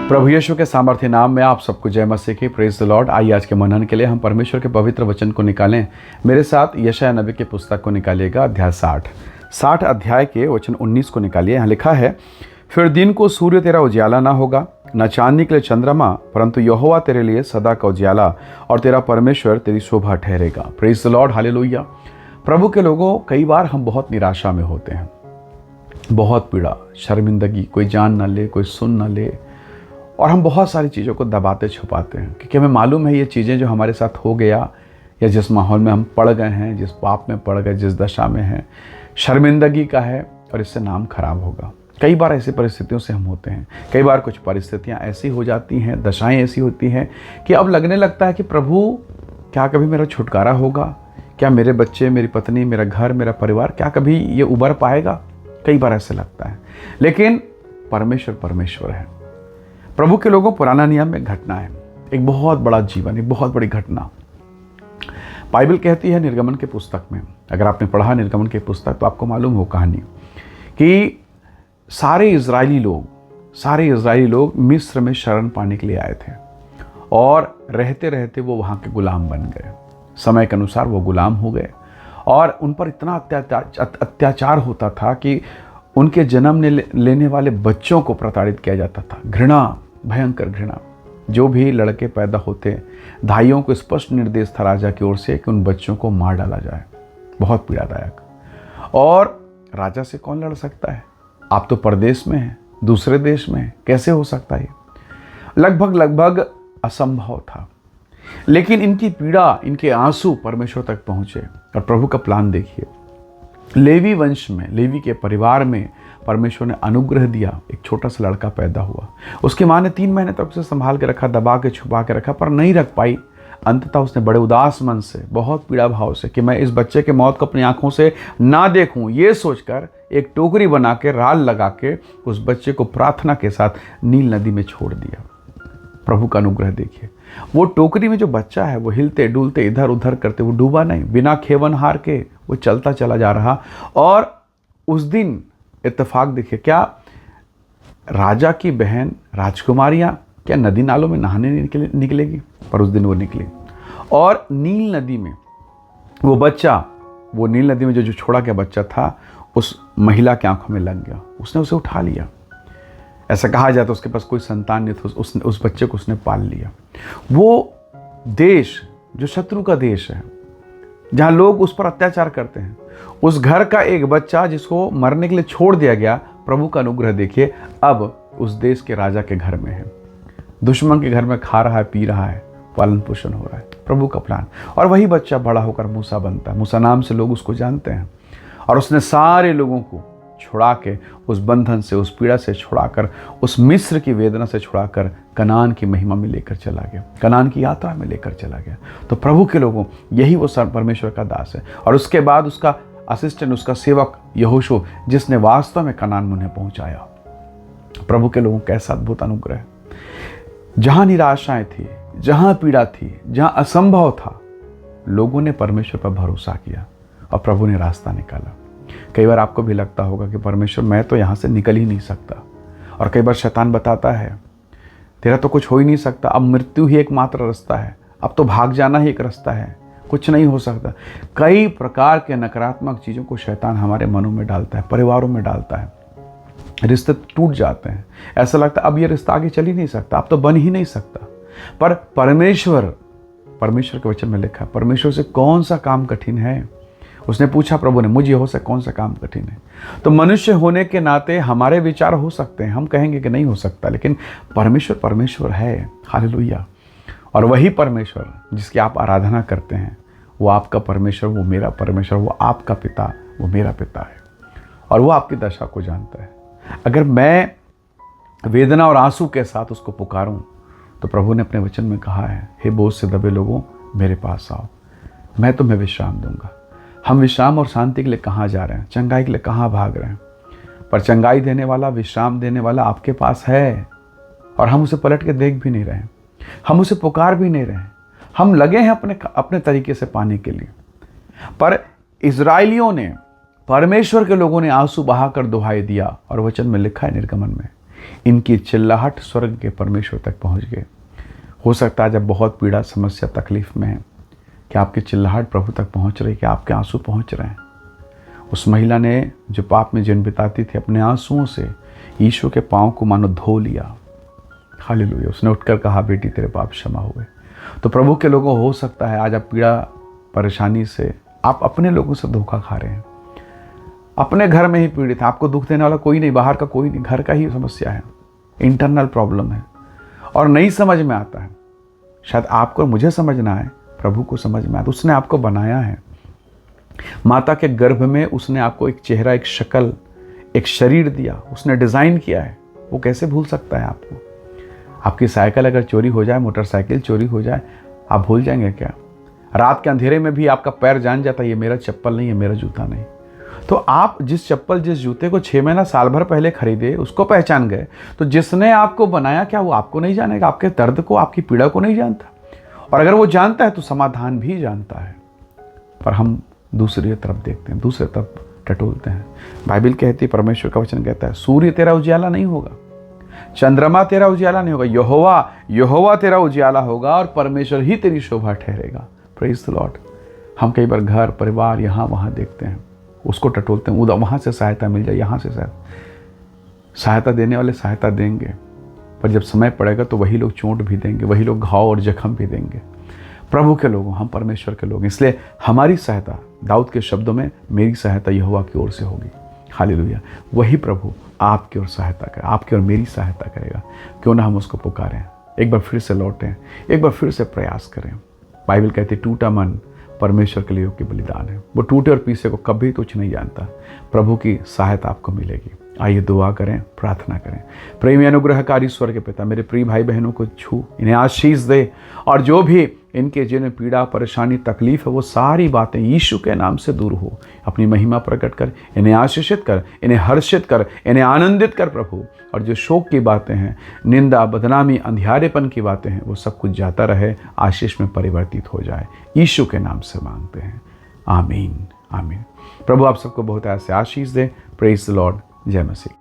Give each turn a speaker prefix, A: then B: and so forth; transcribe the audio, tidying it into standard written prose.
A: प्रभु यीशु के सामर्थ्य नाम में आप सबको जय मसीह की। Praise the Lord. आइए आज के मनन के लिए हम परमेश्वर के पवित्र वचन को निकालें। मेरे साथ यशायाह नबी की पुस्तक को निकालिएगा, अध्याय 60 अध्याय के वचन 19 को निकालिए। यहाँ लिखा है, फिर दिन को सूर्य तेरा उजियाला ना होगा, न चांदनी के लिए चंद्रमा, परंतु यहोवा तेरे लिए सदा का उजियाला और तेरा परमेश्वर तेरी शोभा ठहरेगा। Praise the lord, hallelujah. प्रभु के लोगों, कई बार हम बहुत निराशा में होते हैं, बहुत पीड़ा, शर्मिंदगी, कोई जान ना ले, कोई सुन ना ले, और हम बहुत सारी चीज़ों को दबाते छुपाते हैं क्योंकि हमें मालूम है ये चीज़ें जो हमारे साथ हो गया या जिस माहौल में हम पड़ गए हैं, जिस पाप में पड़ गए, जिस दशा में हैं, शर्मिंदगी का है और इससे नाम खराब होगा। कई बार ऐसी परिस्थितियों से हम होते हैं। कई बार कुछ परिस्थितियां ऐसी हो जाती हैं, दशाएं ऐसी होती हैं कि अब लगने लगता है कि प्रभु क्या कभी मेरा छुटकारा होगा? क्या मेरे बच्चे, मेरी पत्नी, मेरा घर, मेरा परिवार, क्या कभी ये उबर पाएगा? कई बार ऐसे लगता है। लेकिन परमेश्वर परमेश्वर है। प्रभु के लोगों, पुराना नियम में घटना है, एक बहुत बड़ा जीवन, एक बहुत बड़ी घटना। बाइबल कहती है निर्गमन के पुस्तक में, अगर आपने पढ़ा निर्गमन के पुस्तक तो आपको मालूम हो कहानी कि सारे इजरायली लोग मिस्र में शरण पाने के लिए आए थे और रहते रहते वो वहाँ के गुलाम बन गए। समय के अनुसार वो गुलाम हो गए और उन पर इतना अत्याचार होता था कि उनके जन्म लेने वाले बच्चों को प्रताड़ित किया जाता था। घृणा, भयंकर घृणा। जो भी लड़के पैदा होते, धाइयों को स्पष्ट निर्देश था राजा की ओर से कि उन बच्चों को मार डाला जाए। बहुत पीड़ादायक। और राजा से कौन लड़ सकता है? आप तो परदेश में हैं, दूसरे देश में हैं, कैसे हो सकता है? लगभग असंभव था। लेकिन इनकी पीड़ा, इनके आंसू परमेश्वर तक पहुंचे और प्रभु का प्लान देखिए। लेवी वंश में, लेवी के परिवार में परमेश्वर ने अनुग्रह दिया। एक छोटा सा लड़का पैदा हुआ। उसकी माँ ने 3 महीने तक उसे संभाल के रखा, दबा के छुपा के रखा, पर नहीं रख पाई। अंततः उसने बड़े उदास मन से, बहुत पीड़ा भाव से कि मैं इस बच्चे के मौत को अपनी आंखों से ना देखूं, ये सोचकर एक टोकरी बना के, राल लगा के उस बच्चे को प्रार्थना के साथ नील नदी में छोड़ दिया। प्रभु का अनुग्रह देखिए। वो टोकरी में जो बच्चा है वो हिलते डुलते इधर उधर करते, वो डूबा नहीं, बिना खेवन हार के वो चलता चला जा रहा। और उस दिन इत्तेफाक देखिए, क्या राजा की बहन राजकुमारियां क्या नदी नालों में नहाने निकलेगी? पर उस दिन वो निकली और नील नदी में वो बच्चा, वो नील नदी में जो छोड़ा गया बच्चा था, उस महिला की आंखों में लग गया। उसने उसे उठा लिया। ऐसा कहा जाता है उसके पास कोई संतान नहीं था, उस बच्चे को उसने पाल लिया। वो देश जो शत्रु का देश है, जहाँ लोग उस पर अत्याचार करते हैं, उस घर का एक बच्चा जिसको मरने के लिए छोड़ दिया गया, प्रभु का अनुग्रह देखिए, अब उस देश के राजा के घर में है। दुश्मन के घर में खा रहा है, पी रहा है, पालन पोषण हो रहा है। प्रभु का प्लान। और वही बच्चा बड़ा होकर मूसा बनता है। मूसा नाम से लोग उसको जानते हैं। और उसने सारे लोगों को छुड़ा के, उस बंधन से, उस पीड़ा से छुड़ाकर, उस मिस्र की वेदना से छुड़ाकर कनान की महिमा में लेकर चला गया, कनान की यात्रा में लेकर चला गया। तो प्रभु के लोगों, यही वो परमेश्वर का दास है। और उसके बाद उसका असिस्टेंट, उसका सेवक यहोशू, जिसने वास्तव में कनान उन्हें पहुंचाया। प्रभु के लोगों, कैसा अद्भुत अनुग्रह है। जहां निराशाएं थी, जहां पीड़ा थी, जहां असंभव था, लोगों ने परमेश्वर पर भरोसा किया और प्रभु ने रास्ता निकाला। कई बार आपको भी लगता होगा कि परमेश्वर, मैं तो यहाँ से निकल ही नहीं सकता। और कई बार शैतान बताता है, तेरा तो कुछ हो ही नहीं सकता, अब मृत्यु ही एकमात्र रास्ता है, अब तो भाग जाना ही एक रास्ता है, कुछ नहीं हो सकता। कई प्रकार के नकारात्मक चीज़ों को शैतान हमारे मनों में डालता है, परिवारों में डालता है। रिश्ते टूट जाते हैं। ऐसा लगता है अब ये रिश्ता आगे चल ही नहीं सकता, अब तो बन ही नहीं सकता। पर परमेश्वर के वचन में लिखा, परमेश्वर से कौन सा काम कठिन है? उसने पूछा प्रभु ने, मुझे हो से कौन सा काम कठिन है? तो मनुष्य होने के नाते हमारे विचार हो सकते हैं, हम कहेंगे कि नहीं हो सकता, लेकिन परमेश्वर है। हालेलुया। और वही परमेश्वर जिसकी आप आराधना करते हैं, वो आपका परमेश्वर, वो मेरा परमेश्वर, वो आपका पिता, वो मेरा पिता है। और वो आपकी दशा को जानता है। अगर मैं वेदना और आंसू के साथ उसको पुकारूं, तो प्रभु ने अपने वचन में कहा है, हे बोझ से दबे लोगों, मेरे पास आओ, मैं तुम्हें विश्राम दूंगा। हम विश्राम और शांति के लिए कहाँ जा रहे हैं? चंगाई के लिए कहाँ भाग रहे हैं? पर चंगाई देने वाला, विश्राम देने वाला आपके पास है। और हम उसे पलट के देख भी नहीं रहे, हम उसे पुकार भी नहीं रहे। हम लगे हैं अपने तरीके से पाने के लिए। पर इजराइलियों ने, परमेश्वर के लोगों ने आंसू बहाकर दुहाई दिया। और वचन में लिखा है निर्गमन में इनकी चिल्लाहट स्वर्ग के परमेश्वर तक पहुंच गए। हो सकता है जब बहुत पीड़ा, समस्या, तकलीफ में है कि आपकी चिल्लाहट प्रभु तक पहुंच रही, कि आपके आंसू पहुंच रहे हैं। उस महिला ने जो पाप में जीवन बिताती थी, अपने आंसुओं से यीशु के पाँव को मानो धो लिया। हालेलुया। उसने उठकर कहा, बेटी तेरे पाप क्षमा हुए। तो प्रभु के लोगों, हो सकता है आज आप पीड़ा परेशानी से, आप अपने लोगों से धोखा खा रहे हैं, अपने घर में ही पीड़ित है। आपको दुख देने वाला कोई नहीं, बाहर का कोई नहीं, घर का ही समस्या है, इंटरनल प्रॉब्लम है और नहीं समझ में आता है। शायद आपको, मुझे समझना है, प्रभु को समझ में आता। उसने आपको बनाया है, माता के गर्भ में उसने आपको एक चेहरा, एक शक्ल, एक शरीर दिया, उसने डिज़ाइन किया है। वो कैसे भूल सकता है आपको? आपकी साइकिल अगर चोरी हो जाए, मोटरसाइकिल चोरी हो जाए, आप भूल जाएंगे क्या? रात के अंधेरे में भी आपका पैर जान जाता है, ये मेरा चप्पल नहीं है, मेरा जूता नहीं। तो आप जिस चप्पल, जिस जूते को 6 महीना, साल भर पहले खरीदे, उसको पहचान गए, तो जिसने आपको बनाया, क्या वो आपको नहीं जानेगा? आपके दर्द को, आपकी पीड़ा को नहीं जानता? और अगर वो जानता है तो समाधान भी जानता है। पर हम दूसरी तरफ देखते हैं, दूसरी तरफ टटोलते हैं। बाइबल कहती है, परमेश्वर का वचन कहता है, सूर्य तेरा उजियाला नहीं होगा, चंद्रमा तेरा उजियाला नहीं होगा, यहोवा तेरा उजियाला होगा और परमेश्वर ही तेरी शोभा ठहरेगा। Praise the Lord. हम कई बार घर परिवार यहाँ वहाँ देखते हैं, उसको टटोलते हैं, वहाँ से सहायता मिल जाए, यहाँ से सहायता देने वाले सहायता देंगे, पर जब समय पड़ेगा तो वही लोग चोट भी देंगे, वही लोग घाव और जख्म भी देंगे। प्रभु के लोगों, हम परमेश्वर के लोग, इसलिए हमारी सहायता, दाऊद के शब्दों में, मेरी सहायता यहोवा की ओर से होगी। हालेलुया। वही प्रभु आपकी ओर सहायता करे, आपकी और मेरी सहायता करेगा। क्यों ना हम उसको पुकारें, एक बार फिर से लौटें, एक बार फिर से प्रयास करें। बाइबल कहती है, टूटा मन परमेश्वर के लिए योग्य बलिदान है। वो टूटे और पीसे को कभी तुच्छ नहीं जानता। प्रभु की सहायता आपको मिलेगी। आइए दुआ करें, प्रार्थना करें। प्रेमी अनुग्रहकारी ईश्वर के पिता, मेरे प्रिय भाई बहनों को छू, इन्हें आशीष दे, और जो भी इनके जिन्हें पीड़ा, परेशानी, तकलीफ है, वो सारी बातें यीशु के नाम से दूर हो। अपनी महिमा प्रकट कर, इन्हें आशीषित कर, इन्हें हर्षित कर, इन्हें आनंदित कर प्रभु। और जो शोक की बातें हैं, निंदा, बदनामी, अंधियारेपन की बातें हैं, वो सब कुछ जाता रहे, आशीष में परिवर्तित हो जाए। यीशु के नाम से मांगते हैं, आमीन, आमीन। प्रभु आप सबको बहुत ऐसे आशीष दे। Praise the lord. जय मसीह।